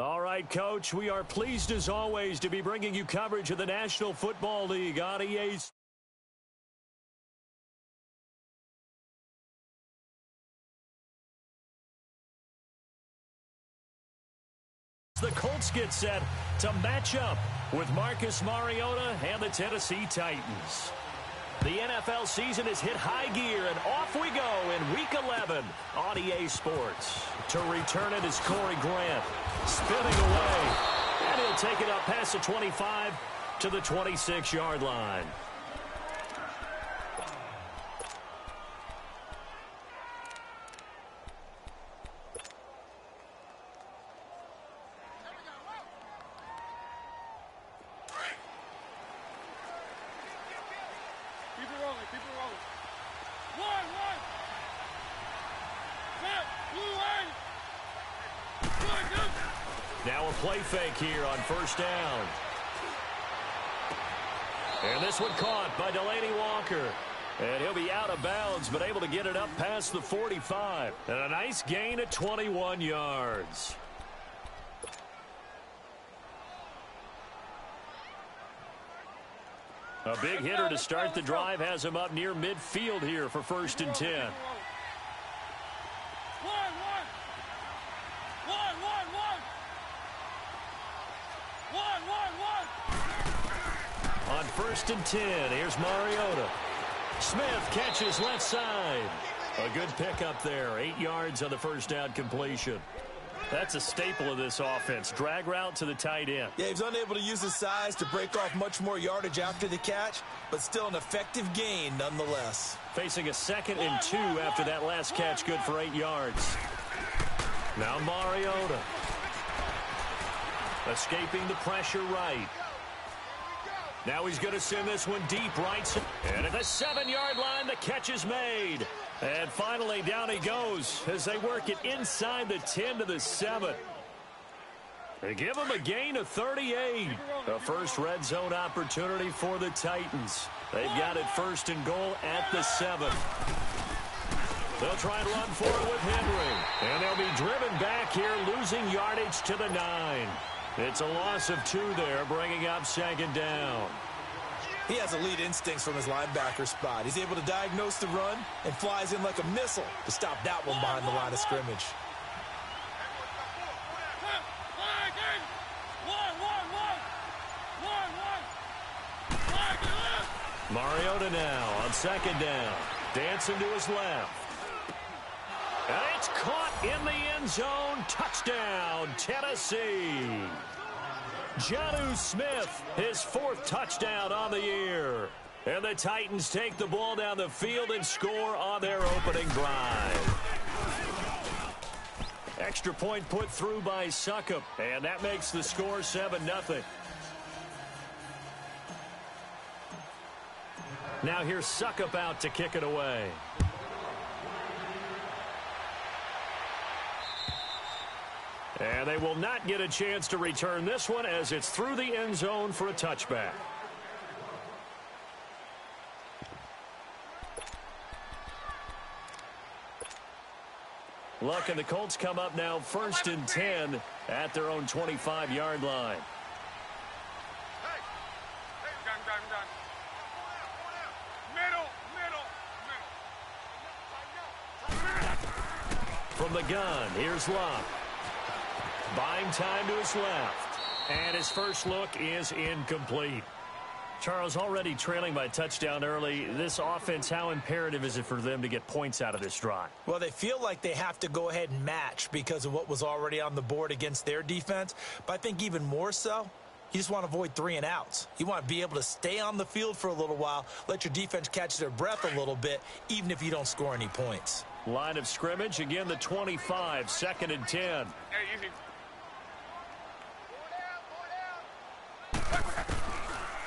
All right, Coach, we are pleased as always to be bringing you coverage of the National Football League on EA. The Colts get set to match up with Marcus Mariota and the Tennessee Titans. The NFL season has hit high gear, and off we go in Week 11 on EA Sports. To return it is Corey Grant, spinning away, and he'll take it up past the 25 to the 26-yard line. Now a play fake here on first down. And this one caught by Delaney Walker. And he'll be out of bounds, but able to get it up past the 45. And a nice gain at 21 yards. A big hitter to start the drive has him up near midfield here for 1st and 10. On 1st and 10, here's Mariota. Smith catches left side. A good pickup there. 8 yards on the first down completion. That's a staple of this offense. Drag route to the tight end. Yeah, he was unable to use his size to break off much more yardage after the catch, but still an effective gain nonetheless. Facing a 2nd and 2 after that last catch, good for 8 yards. Now Mariota. Escaping the pressure right. Now he's going to send this one deep right. And at the 7-yard line, the catch is made. And finally, down he goes as they work it inside the 10 to the 7. They give him a gain of 38. A first red zone opportunity for the Titans. They've got it 1st and goal at the 7. They'll try and run for it with Henry. And they'll be driven back here, losing yardage to the 9. It's a loss of 2 there, bringing up 2nd down. He has elite instincts from his linebacker spot. He's able to diagnose the run and flies in like a missile to stop that one behind the line of scrimmage. Mariota now on 2nd down. Dancing to his left. And it's caught in the end zone. Touchdown, Tennessee. Jonnu Smith, his 4th touchdown on the year. And the Titans take the ball down the field and score on their opening drive. Extra point put through by Succop, and that makes the score 7-0. Now here's Succop out to kick it away. And they will not get a chance to return this one as it's through the end zone for a touchback. Luck and the Colts come up now 1st and 10 at their own 25-yard line. From the gun, here's Luck. Buying time to his left. And his first look is incomplete. Charles, already trailing by a touchdown early. This offense, how imperative is it for them to get points out of this drive? Well, they feel like they have to go ahead and match because of what was already on the board against their defense. But I think even more so, you just want to avoid 3 and outs. You want to be able to stay on the field for a little while, let your defense catch their breath a little bit, even if you don't score any points. Line of scrimmage, again the 25, 2nd and 10.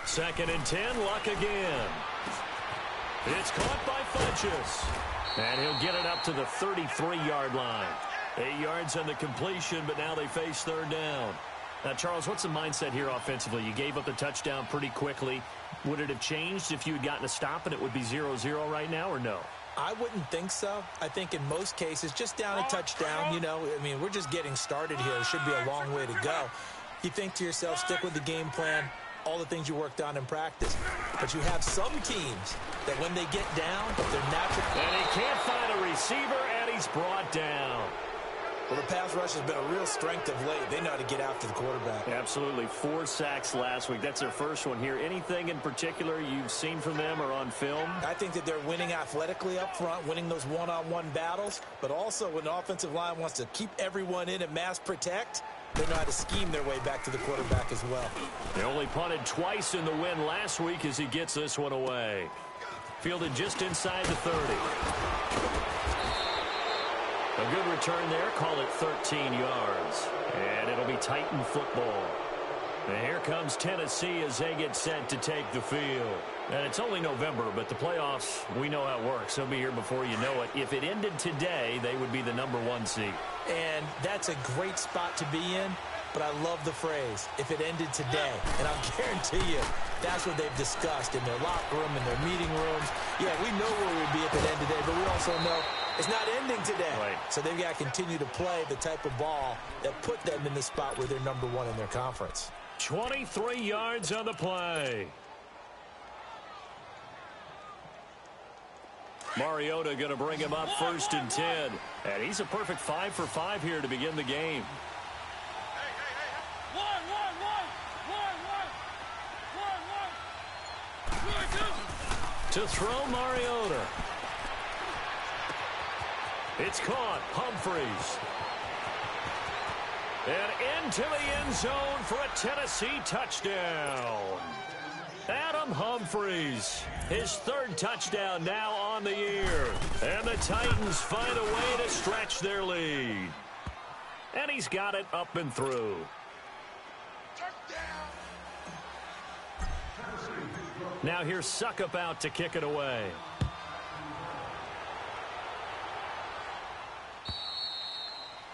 Second and 10, Luck again. It's caught by Funchess. And he'll get it up to the 33-yard line. 8 yards on the completion, but now they face 3rd down. Now, Charles, what's the mindset here offensively? You gave up the touchdown pretty quickly. Would it have changed if you had gotten a stop and it would be 0-0 right now, or no? I wouldn't think so. I think in most cases, just down a touchdown, we're just getting started here. It should be a long way to go. You think to yourself, stick with the game plan, all the things you worked on in practice. But you have some teams that when they get down, they're natural. And he can't find a receiver, and he's brought down. Well, the pass rush has been a real strength of late. They know how to get after the quarterback. Absolutely. 4 sacks last week. That's their first one here. Anything in particular you've seen from them or on film? I think that they're winning athletically up front, winning those one-on-one battles, but also when the offensive line wants to keep everyone in and mass protect, they know how to scheme their way back to the quarterback as well. They only punted twice in the win last week as he gets this one away. Fielded just inside the 30. A good return there. Call it 13 yards. And it'll be Titan football. And here comes Tennessee as they get set to take the field. And it's only November, but the playoffs, we know how it works. They'll be here before you know it. If it ended today, they would be the #1 seed. And that's a great spot to be in, but I love the phrase, if it ended today. And I'll guarantee you, that's what they've discussed in their locker room, in their meeting rooms. Yeah, we know where we'd be if it ended today, but we also know it's not ending today. Right. So they've got to continue to play the type of ball that put them in the spot where they're #1 in their conference. 23 yards on the play. Mariota going to bring him up 1st and 10. And he's a perfect 5 for 5 here to begin the game. To throw Mariota. It's caught. Humphries. And into the end zone for a Tennessee touchdown. Adam Humphries, his 3rd touchdown now on the year. And the Titans find a way to stretch their lead. And he's got it up and through. Now here's Suckup out to kick it away.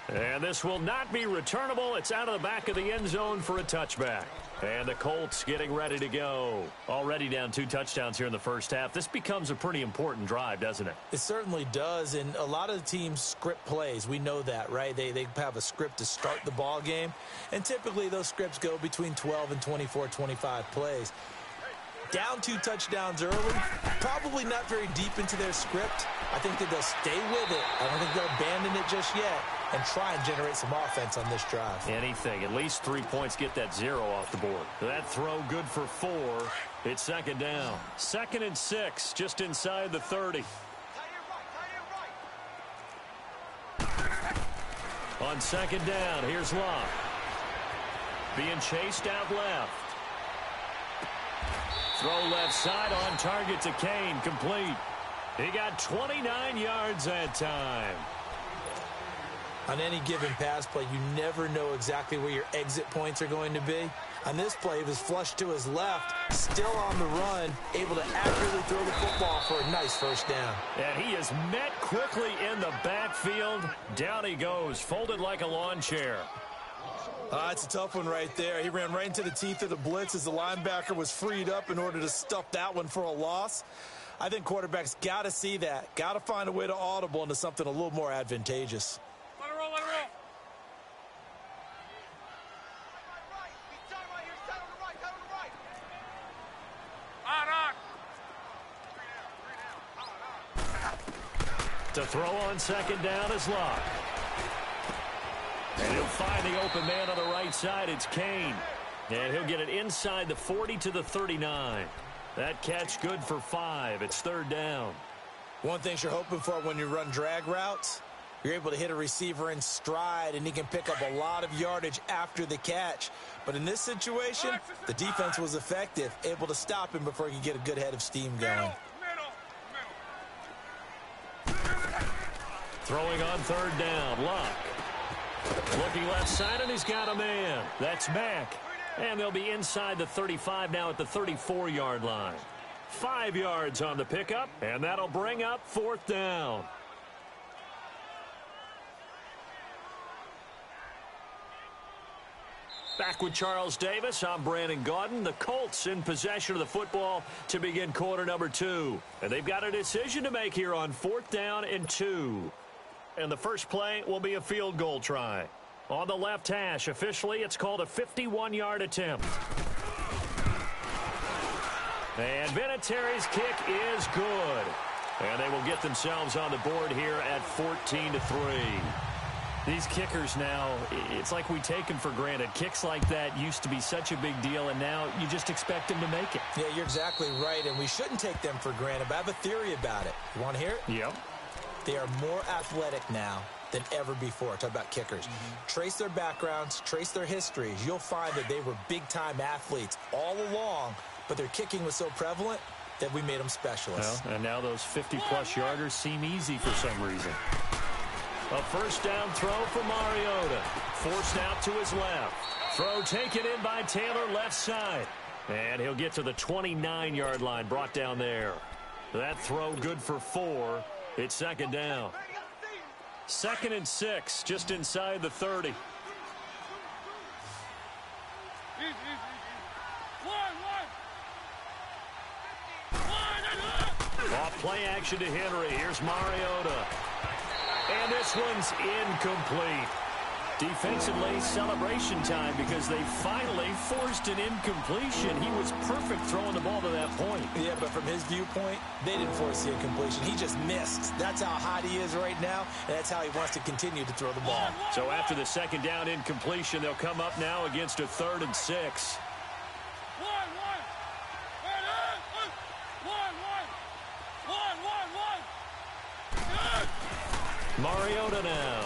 And this will not be returnable. It's out of the back of the end zone for a touchback. And the Colts getting ready to go. Already down 2 touchdowns here in the first half. This becomes a pretty important drive, doesn't it? It certainly does, and a lot of the teams script plays. We know that, right? They have a script to start the ball game, and typically those scripts go between 12 and 24, 25 plays. Down 2 touchdowns early, probably not very deep into their script. I think that they'll stay with it. I don't think they'll abandon it just yet and try and generate some offense on this drive. Anything. At least 3 points, get that 0 off the board. That throw good for 4. It's 2nd down. 2nd and 6, just inside the 30. On 2nd down, here's Locke. Being chased out left. Throw left side on target to Kane. Complete. He got 29 yards that time. On any given pass play, you never know exactly where your exit points are going to be. On this play, it was flushed to his left, still on the run, able to accurately throw the football for a nice 1st down. And he is met quickly in the backfield. Down he goes, folded like a lawn chair. It's a tough one right there. He ran right into the teeth of the blitz as the linebacker was freed up in order to stuff that one for a loss. I think quarterbacks got to see that, got to find a way to audible into something a little more advantageous. Let it roll, let it roll. To throw on 2nd down is Locke. And he'll find the open man on the right side. It's Kane. And he'll get it inside the 40 to the 39. That catch good for 5. It's 3rd down. One thing you're hoping for when you run drag routes, you're able to hit a receiver in stride, and he can pick up a lot of yardage after the catch. But in this situation, the defense was effective, able to stop him before he could get a good head of steam going. Throwing on 3rd down, Locke. Looking left side, and he's got a man. That's Mack. And they'll be inside the 35 now at the 34-yard line. 5 yards on the pickup, and that'll bring up 4th down. Back with Charles Davis, I'm Brandon Gaudin. The Colts in possession of the football to begin quarter number 2. And they've got a decision to make here on 4th down and 2. And the first play will be a field goal try. On the left hash, officially, it's called a 51-yard attempt. And Vinatieri's kick is good. And they will get themselves on the board here at 14-3. These kickers now, it's like we take them for granted. Kicks like that used to be such a big deal, and now you just expect them to make it. Yeah, you're exactly right, and we shouldn't take them for granted, but I have a theory about it. You want to hear it? Yep. They are more athletic now than ever before. Talk about kickers. Trace their backgrounds, trace their histories. You'll find that they were big-time athletes all along, but their kicking was so prevalent that we made them specialists. Well, and now those 50-plus yarders seem easy for some reason. A first down throw for Mariota. Forced out to his left. Throw taken in by Taylor left side. And he'll get to the 29-yard line, brought down there. That throw good for 4. It's second down. 2nd and 6, just inside the 30. Off play action to Henry. Here's Mariota. And this one's incomplete. Defensively, celebration time because they finally forced an incompletion. He was perfect throwing the ball to that point. Yeah, but from his viewpoint, they didn't force the incompletion. He just missed. That's how hot he is right now, and that's how he wants to continue to throw the ball. So after the second down incompletion, they'll come up now against a 3rd and 6. Mariota now.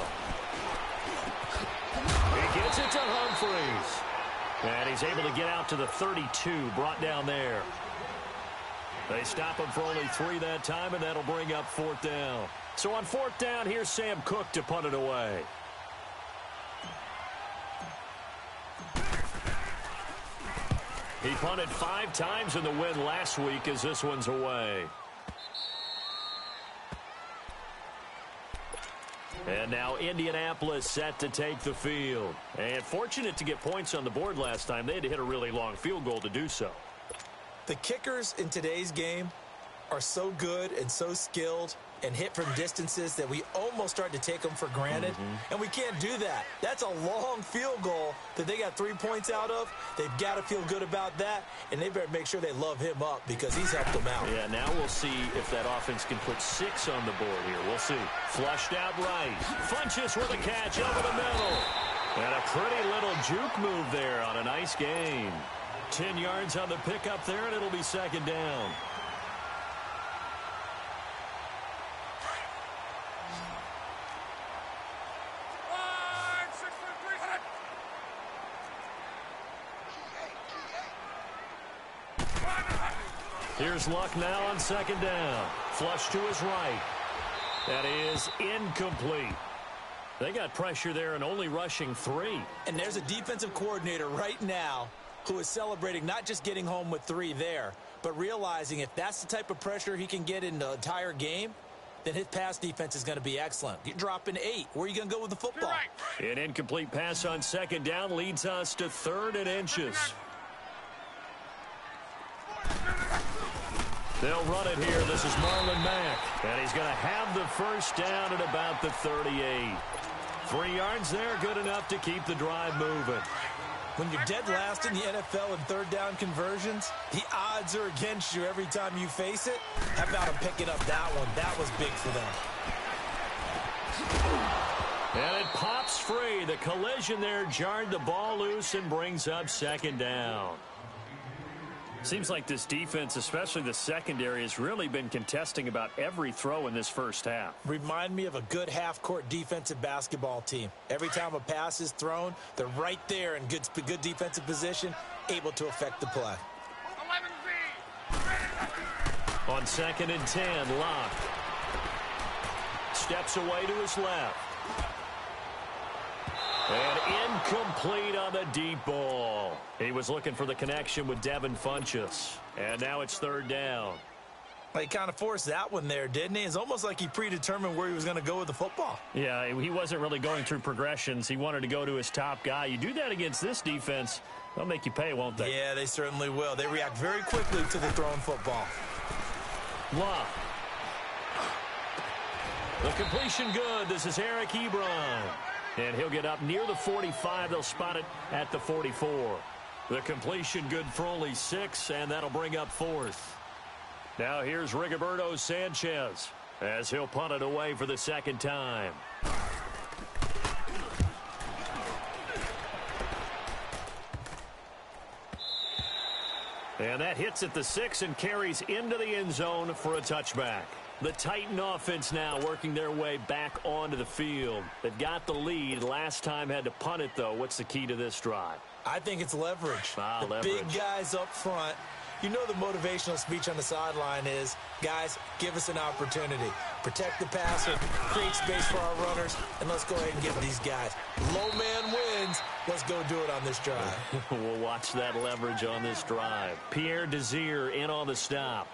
He gets it to Humphries. And he's able to get out to the 32, brought down there. They stop him for only 3 that time, and that'll bring up 4th down. So on 4th down, here's Sam Cook to punt it away. He punted 5 times in the win last week as this one's away. And now Indianapolis set to take the field. And fortunate to get points on the board last time. They had to hit a really long field goal to do so. The kickers in today's game are so good and so skilled and hit from distances that we almost start to take them for granted. And we can't do that. That's a long field goal that they got 3 points out of. They've got to feel good about that, and they better make sure they love him up because he's helped them out. Yeah, now we'll see if that offense can put 6 on the board here. We'll see. Flushed out right. Funches with a catch over the middle. And a pretty little juke move there on a nice gain. 10 yards on the pickup there, and it'll be second down. Here's Luck now on second down. Flush to his right. That is incomplete. They got pressure there and only rushing 3. And there's a defensive coordinator right now who is celebrating not just getting home with 3 there, but realizing if that's the type of pressure he can get in the entire game, then his pass defense is going to be excellent. You're dropping 8. Where are you going to go with the football? An incomplete pass on second down leads us to 3rd and inches. They'll run it here. This is Marlon Mack. And he's going to have the first down at about the 38. 3 yards there, good enough to keep the drive moving. When you're dead last in the NFL in 3rd down conversions, the odds are against you every time you face it. How about him picking up that one? That was big for them. And it pops free. The collision there jarred the ball loose and brings up second down. Seems like this defense, especially the secondary, has really been contesting about every throw in this first half. Remind me of a good half-court defensive basketball team. Every time a pass is thrown, they're right there in good defensive position, able to affect the play. On 2nd and 10, Locke steps away to his left. And incomplete on the deep ball. He was looking for the connection with Devin Funchess. And now it's 3rd down. He kind of forced that one there, didn't he? It's almost like he predetermined where he was going to go with the football. Yeah, he wasn't really going through progressions. He wanted to go to his top guy. You do that against this defense, they'll make you pay, won't they? Yeah, they certainly will. They react very quickly to the thrown football. Love. The completion good. This is Eric Ebron. And he'll get up near the 45. They'll spot it at the 44. The completion good for only 6, and that'll bring up 4th. Now here's Rigoberto Sanchez as he'll punt it away for the second time. And that hits at the 6 and carries into the end zone for a touchback. The Titan offense now working their way back onto the field. They've got the lead. Last time had to punt it, though. What's the key to this drive? I think it's leverage. Leverage. Big guys up front. You know the motivational speech on the sideline is, guys, give us an opportunity. Protect the passer, create space for our runners, and let's go ahead and give these guys. Low man wins. Let's go do it on this drive. We'll watch that leverage on this drive. Pierre Desir in on the stop.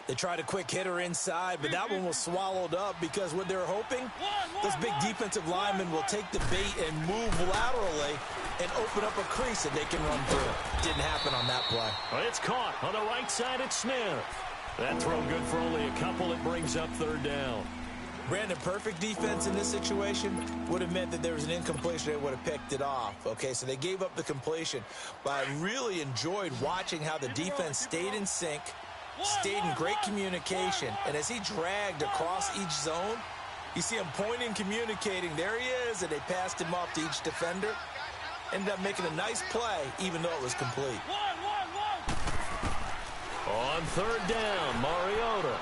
They tried a quick hitter inside, but that one was swallowed up because what they're hoping, those big defensive linemen will take the bait and move laterally and open up a crease that they can run through. Didn't happen on that play. Well, it's caught on the right side at Smith. That throw good for only a couple. It brings up 3rd down. Brandon, perfect defense in this situation would have meant that there was an incompletion. They would have picked it off. Okay, so they gave up the completion. But I really enjoyed watching how the defense stayed in sync, stayed in great communication, and as he dragged across each zone, you see him pointing, communicating. There he is, and they passed him off to each defender. Ended up making a nice play, even though it was complete. On 3rd down, Mariota.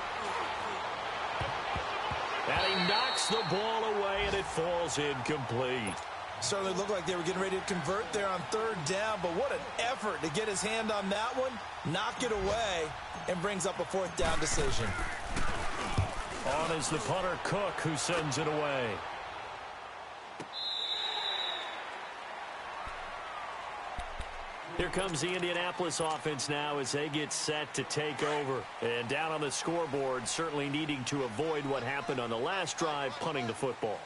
And he knocks the ball away, and it falls incomplete. Certainly looked like they were getting ready to convert there on 3rd down, but what an effort to get his hand on that one, knock it away, and brings up a 4th down decision. On is the punter, Cook, who sends it away. Here comes the Indianapolis offense now as they get set to take over. And down on the scoreboard, certainly needing to avoid what happened on the last drive, punting the football.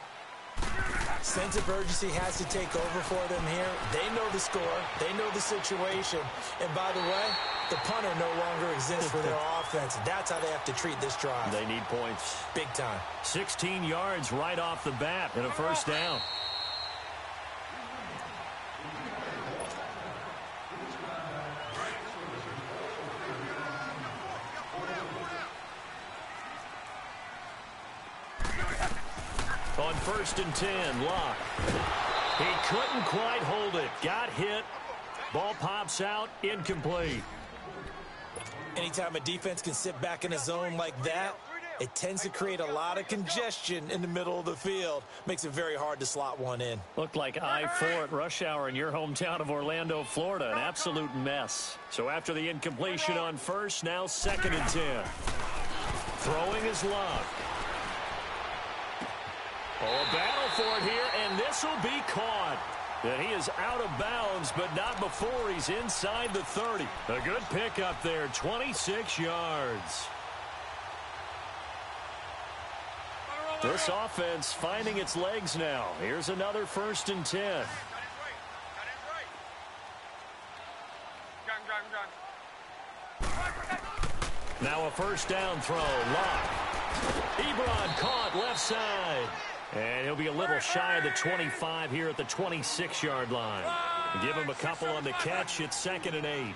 Sense of urgency has to take over for them here. They know the score. They know the situation. And by the way, the punter no longer exists for their offense. That's how they have to treat this drive. They need points. Big time. 16 yards right off the bat and a 1st down. On 1st and 10, Locke. He couldn't quite hold it. Got hit. Ball pops out. Incomplete. Anytime a defense can sit back in a zone like that, it tends to create a lot of congestion in the middle of the field. Makes it very hard to slot one in. Looked like I-4 at rush hour in your hometown of Orlando, Florida. An absolute mess. So after the incompletion on 1st, now 2nd and 10. Throwing is Locke. Oh, a battle for it here, and this will be caught. And he is out of bounds, but not before he's inside the 30. A good pickup there, 26 yards. This offense finding its legs now. Here's another 1st and 10. Now a 1st down throw. Locke. Ebron caught left side. And he'll be a little shy of the 25 here at the 26-yard line. Give him a couple on the catch. It's 2nd and 8.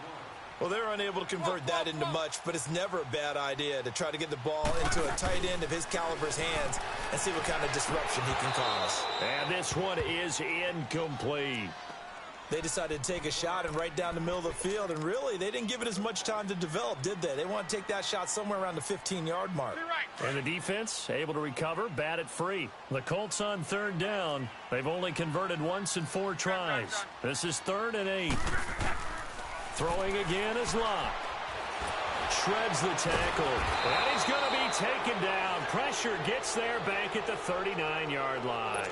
Well, they're unable to convert that into much, but it's never a bad idea to try to get the ball into a tight end of his caliber's hands and see what kind of disruption he can cause. And this one is incomplete. They decided to take a shot and right down the middle of the field, and really, they didn't give it as much time to develop, did they? They want to take that shot somewhere around the 15-yard mark. And the defense able to recover, bat it free. The Colts on 3rd down. They've only converted once in 4 tries. This is 3rd and 8. Throwing again is Locke. Shreds the tackle. And he's going to be taken down. Pressure gets there back at the 39-yard line.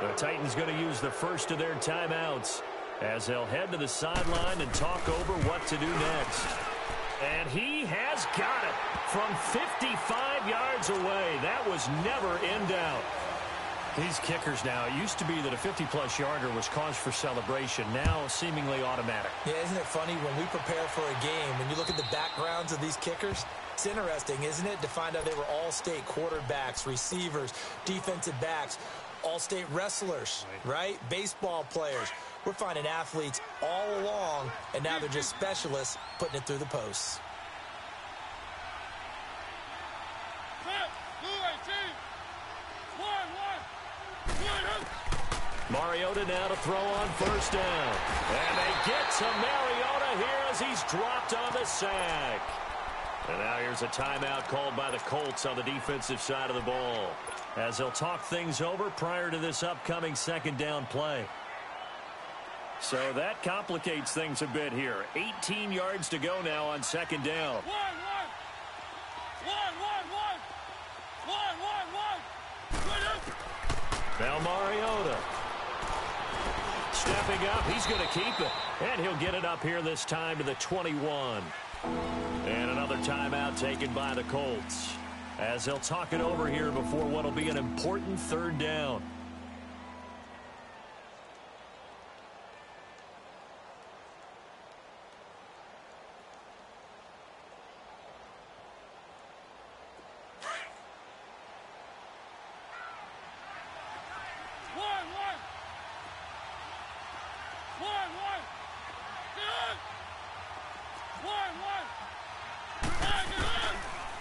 The Titans going to use the first of their timeouts as they'll head to the sideline and talk over what to do next. And he has got it from 55 yards away. That was never in doubt. These kickers now, it used to be that a 50-plus yarder was cause for celebration. Now seemingly automatic. Yeah, isn't it funny when we prepare for a game, when you look at the backgrounds of these kickers, it's interesting, isn't it, to find out they were all-state quarterbacks, receivers, defensive backs, all-state wrestlers, right? Baseball players. We're finding athletes all along, and now they're just specialists putting it through the posts. Mariota now to throw on first down. And they get to Mariota here as he's dropped on the sack. And now here's a timeout called by the Colts on the defensive side of the ball, as they'll talk things over prior to this upcoming second down play. So that complicates things a bit here. 18 yards to go now on second down. Now Mariota stepping up. He's going to keep it. And he'll get it up here this time to the 21. And another timeout taken by the Colts, as they'll talk it over here before what will be an important third down.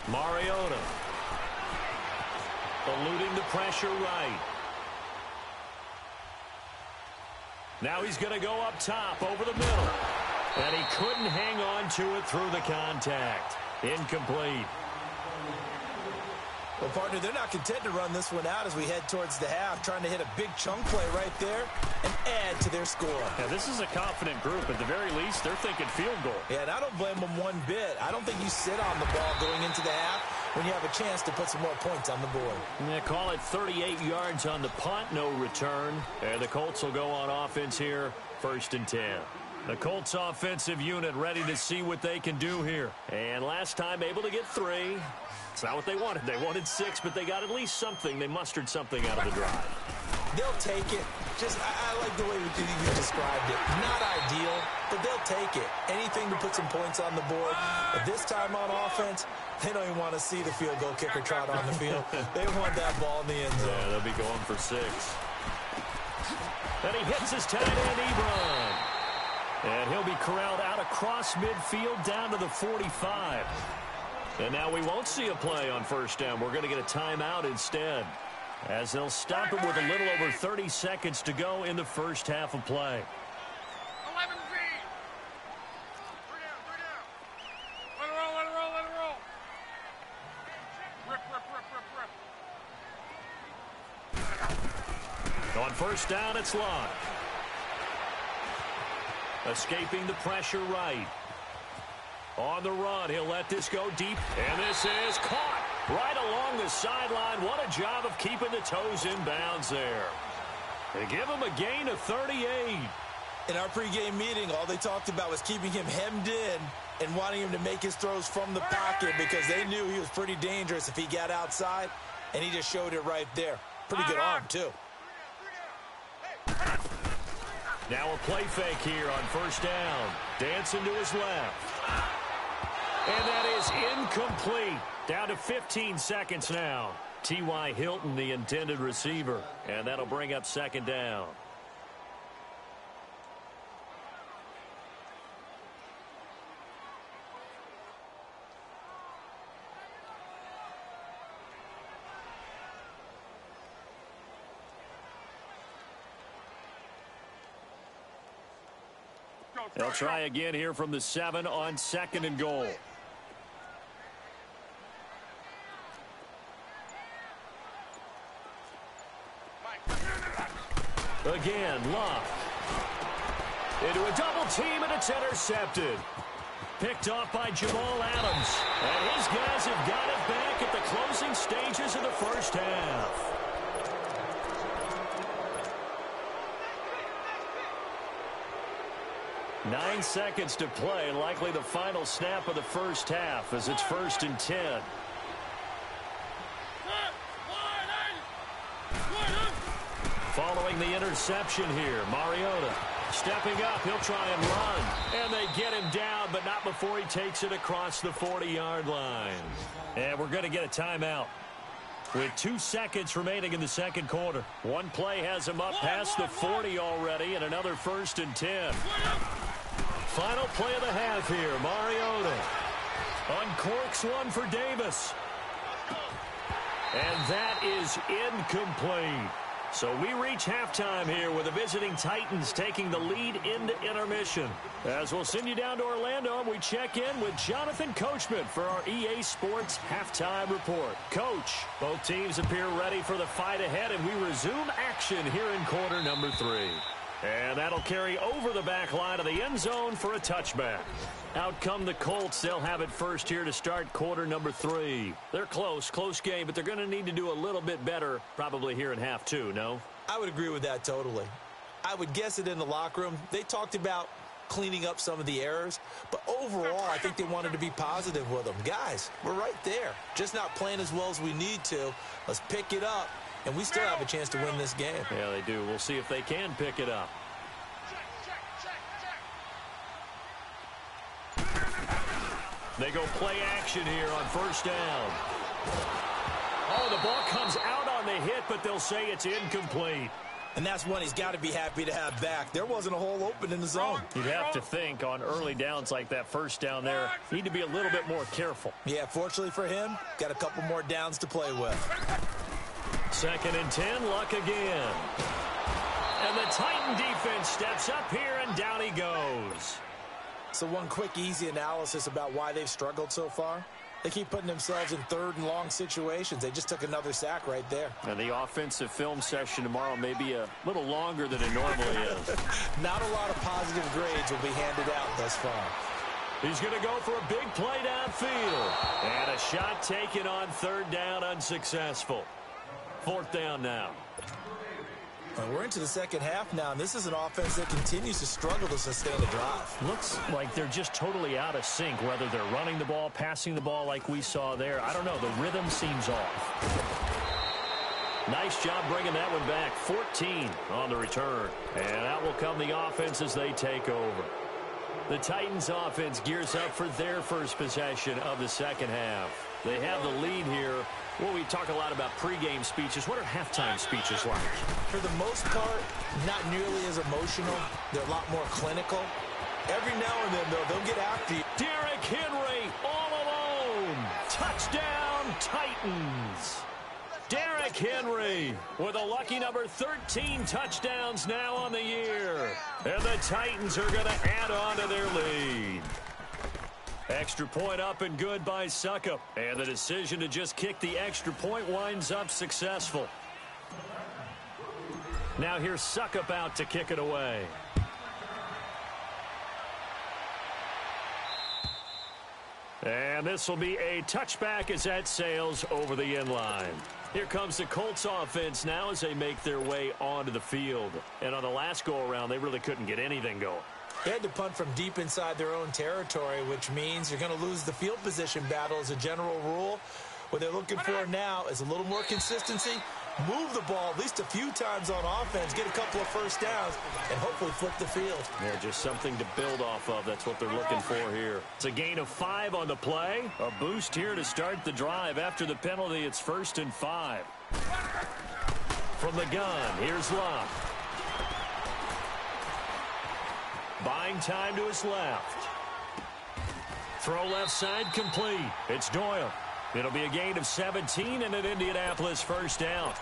Mariota eluding the pressure right. Now he's going to go up top over the middle. And he couldn't hang on to it through the contact. Incomplete. Well, partner, they're not content to run this one out as we head towards the half, trying to hit a big chunk play right there and add to their score. Yeah, this is a confident group. At the very least, they're thinking field goal. Yeah, and I don't blame them one bit. I don't think you sit on the ball going into the half when you have a chance to put some more points on the board. Yeah, call it 38 yards on the punt, no return. And the Colts will go on offense here, 1st and 10. The Colts offensive unit ready to see what they can do here. And last time able to get 3. It's not what they wanted. They wanted 6, but they got at least something. They mustered something out of the drive. They'll take it. I like the way you described it. Not ideal, but they'll take it. Anything to put some points on the board. But this time on offense, they don't even want to see the field goal kicker trot on the field. They want that ball in the end zone. Yeah, they'll be going for 6. And he hits his tight end, Ebron. And he'll be corralled out across midfield down to the 45. And now we won't see a play on first down. We're going to get a timeout instead, as they'll stop it with a little over 30 seconds to go in the first half of play. 11 feet. 3 down. Let it roll. Rip. On first down, it's Locke. Escaping the pressure right. On the run, he'll let this go deep, and this is caught right along the sideline. What a job of keeping the toes in bounds there. They give him a gain of 38. In our pregame meeting, all they talked about was keeping him hemmed in and wanting him to make his throws from the pocket because they knew he was pretty dangerous if he got outside, and he just showed it right there. Pretty good arm, too. Now a play fake here on first down. Dancing to his left. And that is incomplete. Down to 15 seconds now. T.Y. Hilton, the intended receiver. And that'll bring up second down. They'll try again here from the 7 on 2nd and goal. Again, Locke. Into a double team, and it's intercepted. Picked off by Jamal Adams. And his guys have got it back at the closing stages of the first half. 9 seconds to play, likely the final snap of the first half as it's 1st and 10. Following the interception here, Mariota stepping up. He'll try and run. And they get him down, but not before he takes it across the 40-yard line. And we're going to get a timeout with 2 seconds remaining in the second quarter. One play has him up past the 40 already, and another 1st and 10. Final play of the half here. Mariota uncorks one for Davis. And that is incomplete. So we reach halftime here with the visiting Titans taking the lead into intermission. As we'll send you down to Orlando, we check in with Jonathan Coachman for our EA Sports Halftime Report. Coach, both teams appear ready for the fight ahead, and we resume action here in quarter number 3. And that'll carry over the back line of the end zone for a touchback. Out come the Colts. They'll have it first here to start quarter number 3. They're close game, but they're going to need to do a little bit better probably here in half 2, no? I would agree with that totally. I would guess it in the locker room. They talked about cleaning up some of the errors, but overall, I think they wanted to be positive with them. Guys, we're right there. Just not playing as well as we need to. Let's pick it up, and we still have a chance to win this game. Yeah, they do. We'll see if they can pick it up. They go play action here on 1st down. Oh, the ball comes out on the hit, but they'll say it's incomplete. And that's one he's got to be happy to have back. There wasn't a hole open in the zone. You'd have to think on early downs like that 1st down there, need to be a little bit more careful. Yeah, fortunately for him, got a couple more downs to play with. 2nd and 10, luck again. And the Titan defense steps up here, and down he goes. So one quick, easy analysis about why they've struggled so far. They keep putting themselves in 3rd and long situations. They just took another sack right there. And the offensive film session tomorrow may be a little longer than it normally is. Not a lot of positive grades will be handed out thus far. He's going to go for a big play downfield. And a shot taken on 3rd down, unsuccessful. 4th down now. And we're into the second half now, and this is an offense that continues to struggle to sustain a drive. Looks like they're just totally out of sync, whether they're running the ball, passing the ball like we saw there. I don't know. The rhythm seems off. Nice job bringing that one back. 14 on the return. And out will come the offense as they take over. The Titans offense gears up for their first possession of the second half. They have the lead here. Well, we talk a lot about pregame speeches. What are halftime speeches like? For the most part, not nearly as emotional. They're a lot more clinical. Every now and then, though, they'll get after you. Derrick Henry all alone. Touchdown, Titans. Derrick Henry with a lucky number 13 touchdowns now on the year. And the Titans are going to add on to their lead. Extra point up and good by Suckup. And the decision to just kick the extra point winds up successful. Now here's Suckup out to kick it away. And this will be a touchback as that sails over the end line. Here comes the Colts offense now as they make their way onto the field. And on the last go-around, they really couldn't get anything going. They had to punt from deep inside their own territory, which means you're going to lose the field position battle as a general rule. What they're looking for now is a little more consistency, move the ball at least a few times on offense, get a couple of 1st downs, and hopefully flip the field. Yeah, just something to build off of. That's what they're looking for here. It's a gain of 5 on the play. A boost here to start the drive. After the penalty, it's 1st and 5. From the gun, here's Luck. Buying time to his left. Throw left side complete. It's Doyle. It'll be a gain of 17 and an Indianapolis 1st down.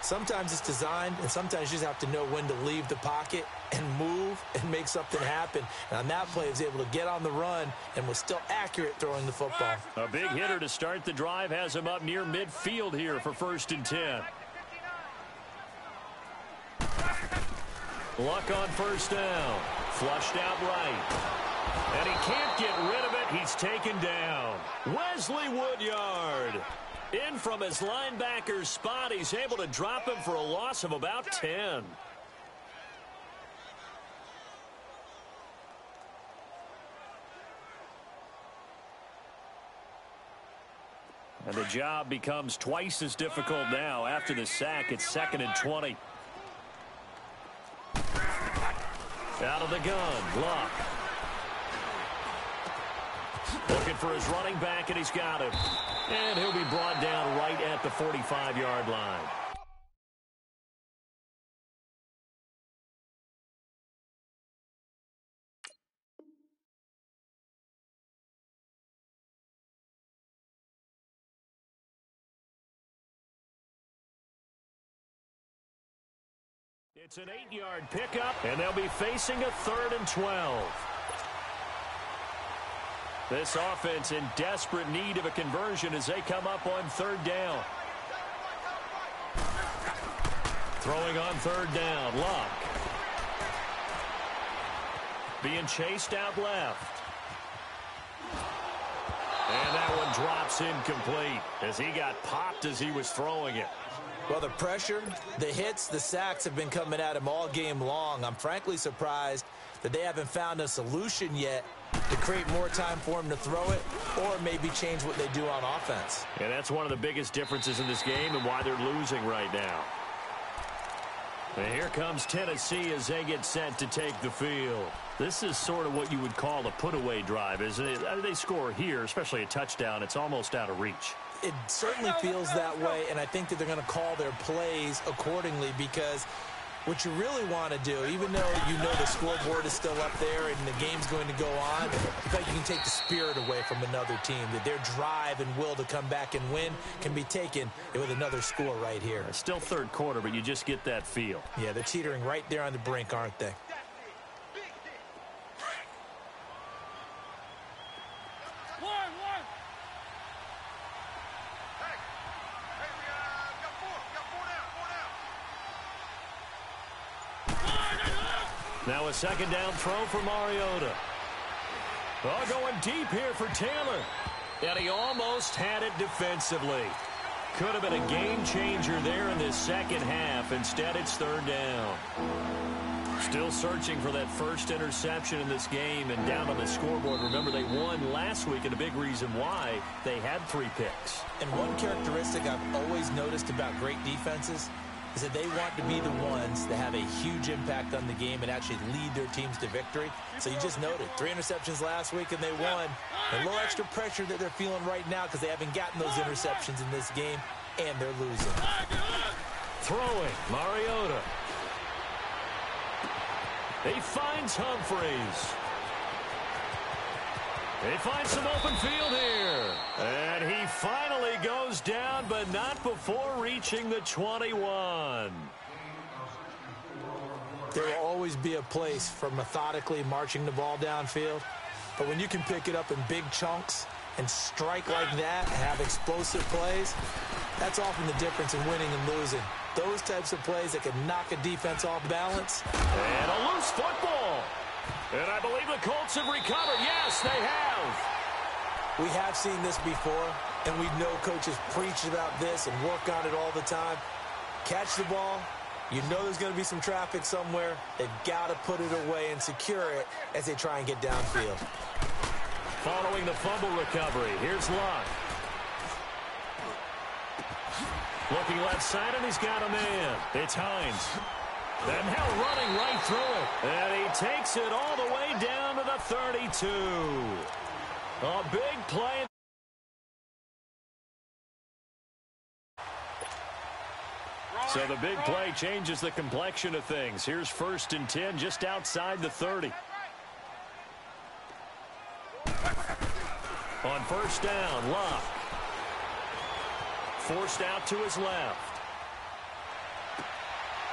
Sometimes it's designed, and sometimes you just have to know when to leave the pocket and move and make something happen. And on that play, he was able to get on the run and was still accurate throwing the football. A big hitter to start the drive has him up near midfield here for 1st and 10. Luck on 1st down. Flushed out right. And he can't get rid of it. He's taken down. Wesley Woodyard. In from his linebacker's spot. He's able to drop him for a loss of about 10. And the job becomes twice as difficult now. After the sack, it's 2nd and 20. Out of the gun, Luck. Looking for his running back, and he's got him. And he'll be brought down right at the 45-yard line. It's an 8-yard pickup, and they'll be facing a 3rd and 12. This offense in desperate need of a conversion as they come up on 3rd down. Throwing on 3rd down, Luck. Being chased out left. And that one drops incomplete as he got popped as he was throwing it. Well, the pressure, the hits, the sacks have been coming at him all game long. I'm frankly surprised that they haven't found a solution yet to create more time for him to throw it or maybe change what they do on offense. And that's one of the biggest differences in this game and why they're losing right now. And here comes Tennessee as they get set to take the field. This is sort of what you would call a put-away drive, isn't it? They score here, especially a touchdown. It's almost out of reach. It certainly feels that way, and I think that they're going to call their plays accordingly because what you really want to do, even though you know the scoreboard is still up there and the game's going to go on, in fact, you can take the spirit away from another team, that their drive and will to come back and win can be taken with another score right here. It's still 3rd quarter, but you just get that feel. Yeah, they're teetering right there on the brink, aren't they? Now a 2nd down throw for Mariota. Oh, going deep here for Taylor. And he almost had it defensively. Could have been a game changer there in this 2nd half. Instead, it's 3rd down. Still searching for that first interception in this game and down on the scoreboard. Remember, they won last week, and a big reason why they had 3 picks. And one characteristic I've always noticed about great defenses is that they want to be the ones that have a huge impact on the game and actually lead their teams to victory. So you just noted 3 interceptions last week and they won. A little extra pressure that they're feeling right now because they haven't gotten those interceptions in this game and they're losing. Throwing, Mariota. He finds Humphreys. They find some open field here. And he finally goes down, but not before reaching the 21. There will always be a place for methodically marching the ball downfield. But when you can pick it up in big chunks and strike like that and have explosive plays, that's often the difference in winning and losing. Those types of plays that can knock a defense off balance. And a loose football. And I believe the Colts have recovered. Yes, they have. We have seen this before, and we know coaches preach about this and work on it all the time. Catch the ball. You know there's going to be some traffic somewhere. They've got to put it away and secure it as they try and get downfield. Following the fumble recovery, here's Luck. Looking left side, and he's got a man. It's Hines. And now running right through it. And he takes it all the way down to the 32. A big play. So the big play changes the complexion of things. Here's 1st and 10 just outside the 30. On 1st down, Luck. Forced out to his left.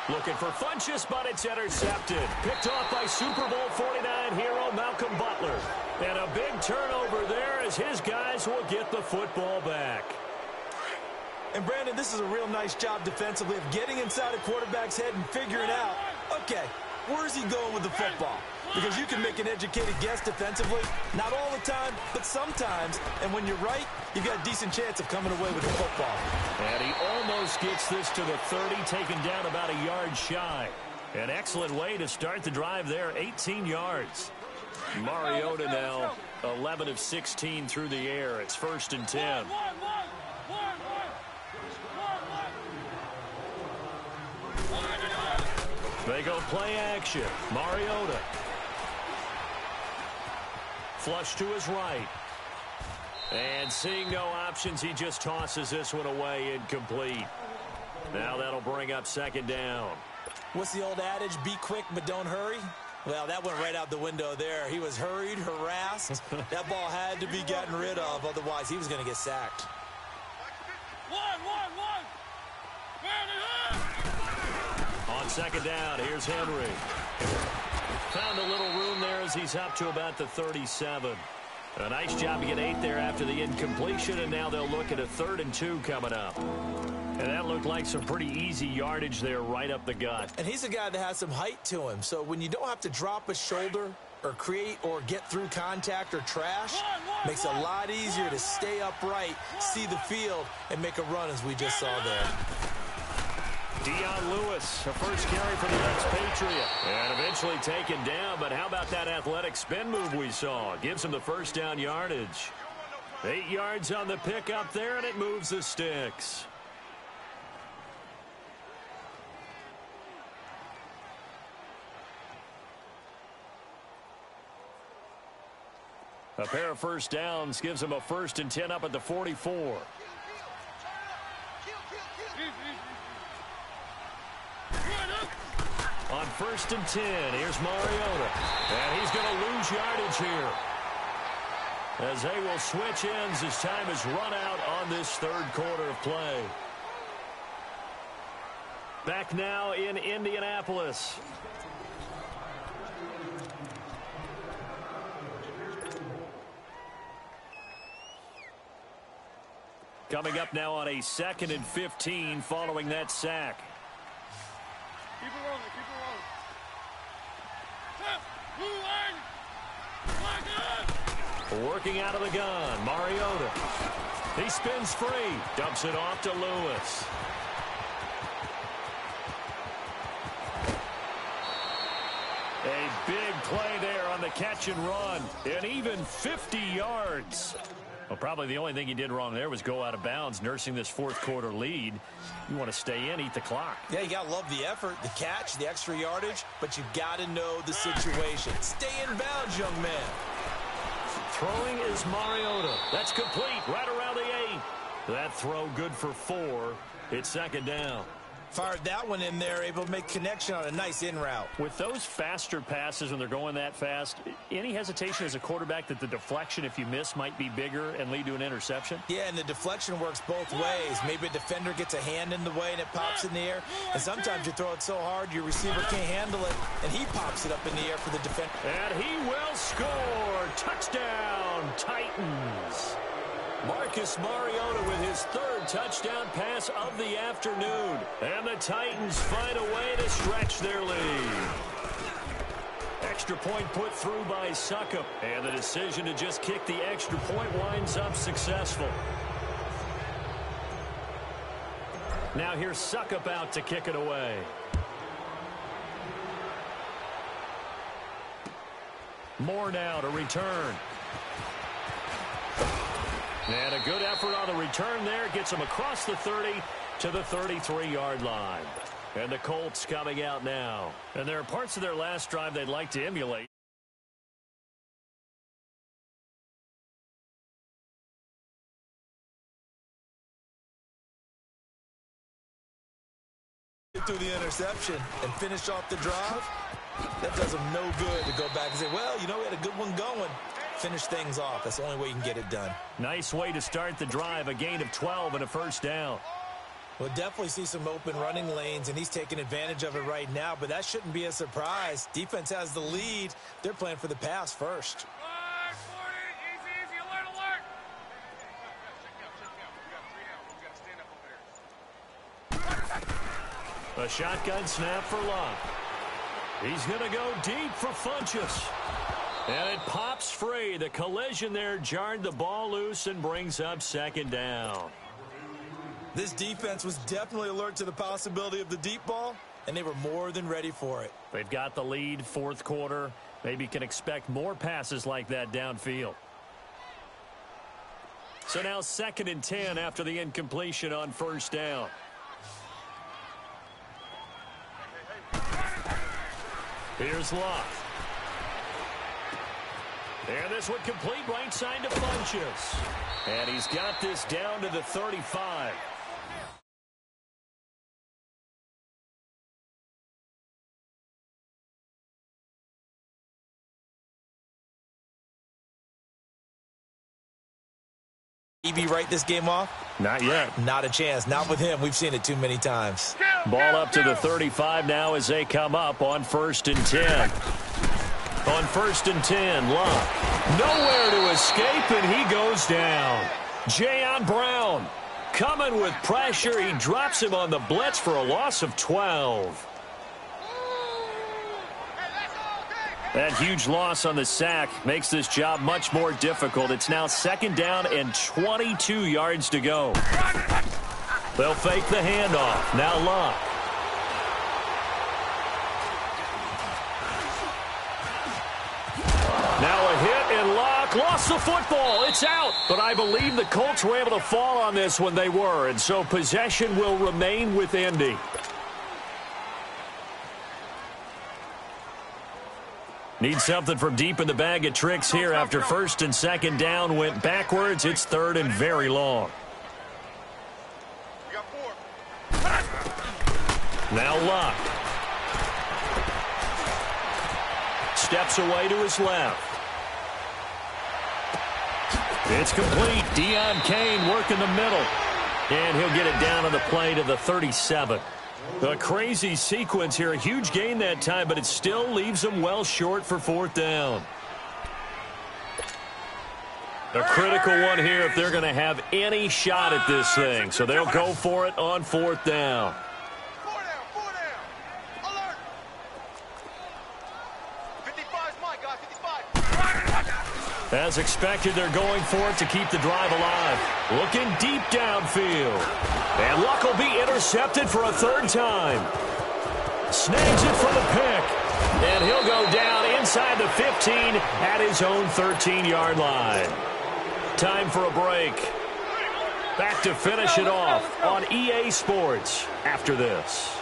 Looking for Funchess, but it's intercepted. Picked off by Super Bowl 49 hero Malcolm Butler. And a big turnover there as his guys will get the football back. And, Brandon, this is a real nice job defensively of getting inside a quarterback's head and figuring out, okay, where's he going with the football? Because you can make an educated guess defensively. Not all the time, but sometimes. And when you're right, you've got a decent chance of coming away with the football. And he almost gets this to the 30, taken down about a yard shy. An excellent way to start the drive there, 18 yards. Mariota now 11 of 16 through the air. It's 1st and 10. They go play action. Mariota. Flush to his right. And seeing no options, he just tosses this one away incomplete. Now that'll bring up second down. What's the old adage? Be quick, but don't hurry. Well, that went right out the window there. He was hurried, harassed. That ball had to be gotten rid of. Otherwise, he was going to get sacked. On second down, here's Henry. Found a little room there as he's up to about the 37. A nice job to get 8 there after the incompletion, and now they'll look at a 3rd and 2 coming up. And that looked like some pretty easy yardage there right up the gut. And he's a guy that has some height to him. So when you don't have to drop a shoulder or create or get through contact or trash, makes it a lot easier to stay upright, see the field, and make a run as we just saw there. Dion Lewis, a first carry for the ex-Patriot. And eventually taken down, but how about that athletic spin move we saw? Gives him the first down yardage. 8 yards on the pickup there, and it moves the sticks. A pair of first downs gives him a 1st and 10 up at the 44. On 1st and 10, here's Mariota. And he's going to lose yardage here, as they will switch ends as time is run out on this 3rd quarter of play. Back now in Indianapolis. Coming up now on a 2nd and 15 following that sack. Keep it rolling, keep it rolling. Working out of the gun, Mariota. He spins free, dumps it off to Lewis. A big play there on the catch and run, and even 50 yards. Well, probably the only thing he did wrong there was go out of bounds, nursing this 4th quarter lead. You want to stay in, eat the clock. Yeah, you got to love the effort, the catch, the extra yardage, but you got to know the situation. Stay in bounds, young man. Throwing is Mariota. That's complete right around the 8. That throw good for 4. It's 2nd down. Fired that one in there, able to make connection on a nice in route. With those faster passes when they're going that fast, any hesitation as a quarterback that the deflection, if you miss, might be bigger and lead to an interception? Yeah, and the deflection works both ways. Maybe a defender gets a hand in the way and it pops in the air. And sometimes you throw it so hard your receiver can't handle it, and he pops it up in the air for the defender. And he will score. Touchdown, Titans. Marcus Mariota with his 3rd touchdown pass of the afternoon. And the Titans find a way to stretch their lead. Extra point put through by Suckup. And the decision to just kick the extra point winds up successful. Now here's Suckup out to kick it away. Moore now to return. And a good effort on the return there. Gets him across the 30 to the 33-yard line. And the Colts coming out now. And there are parts of their last drive they'd like to emulate. Through the interception and finish off the drive, that does them no good to go back and say, well, you know, we had a good one going. Finish things off. That's the only way you can get it done. Nice way to start the drive. A gain of 12 and a 1st down. We'll definitely see some open running lanes, and he's taking advantage of it right now, but that shouldn't be a surprise. Defense has the lead. They're playing for the pass first. Easy, alert. A shotgun snap for Locke. He's going to go deep for Funchess. And it pops free. The collision there jarred the ball loose and brings up 2nd down. This defense was definitely alert to the possibility of the deep ball, and they were more than ready for it. They've got the lead, 4th quarter. Maybe can expect more passes like that downfield. So now 2nd and 10 after the incompletion on 1st down. Here's Locke. And this one complete right side to Funches. And he's got this down to the 35. EB write this game off? Not yet. Not a chance. Not with him. We've seen it too many times. Ball up to the 35 now as they come up on 1st and 10. On 1st and 10, Locke. Nowhere to escape, and he goes down. Jayon Brown coming with pressure. He drops him on the blitz for a loss of 12. That huge loss on the sack makes this job much more difficult. It's now 2nd down and 22 yards to go. They'll fake the handoff. Now Locke. Now a hit, and Locke lost the football. It's out. But I believe the Colts were able to fall on this when they were, and so possession will remain with Indy. Need something from deep in the bag of tricks here after 1st and 2nd down went backwards. It's 3rd and very long. Now Locke. Steps away to his left. It's complete. Deon Cain working the middle. And he'll get it down on the play to the 37. A crazy sequence here. A huge gain that time, but it still leaves them well short for 4th down. A critical one here if they're going to have any shot at this thing. So they'll go for it on 4th down. As expected, they're going for it to keep the drive alive. Looking deep downfield. And Luck will be intercepted for a 3rd time. Snags it for the pick. And he'll go down inside the 15 at his own 13-yard line. Time for a break. Back to finish it off on EA Sports after this.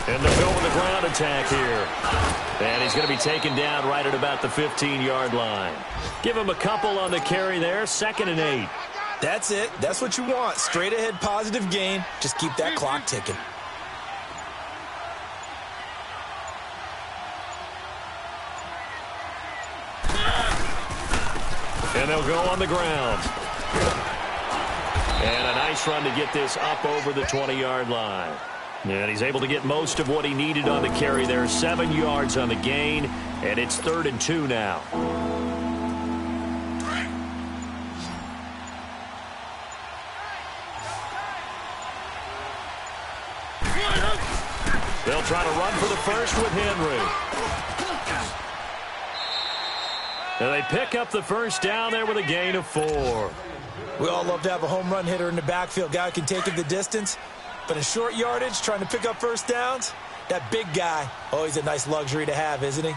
And they'll go with the ground attack here. And he's going to be taken down right at about the 15-yard line. Give him a couple on the carry there. 2nd and 8. That's it. That's what you want. Straight ahead positive gain. Just keep that clock ticking. And they'll go on the ground. And a nice run to get this up over the 20-yard line. And he's able to get most of what he needed on the carry there. 7 yards on the gain, and it's 3rd and 2 now. They'll try to run for the first with Henry. And they pick up the 1st down there with a gain of 4. We all love to have a home run hitter in the backfield. Guy who can take it the distance. But in short yardage, trying to pick up 1st downs, that big guy, oh, he's a nice luxury to have, isn't he?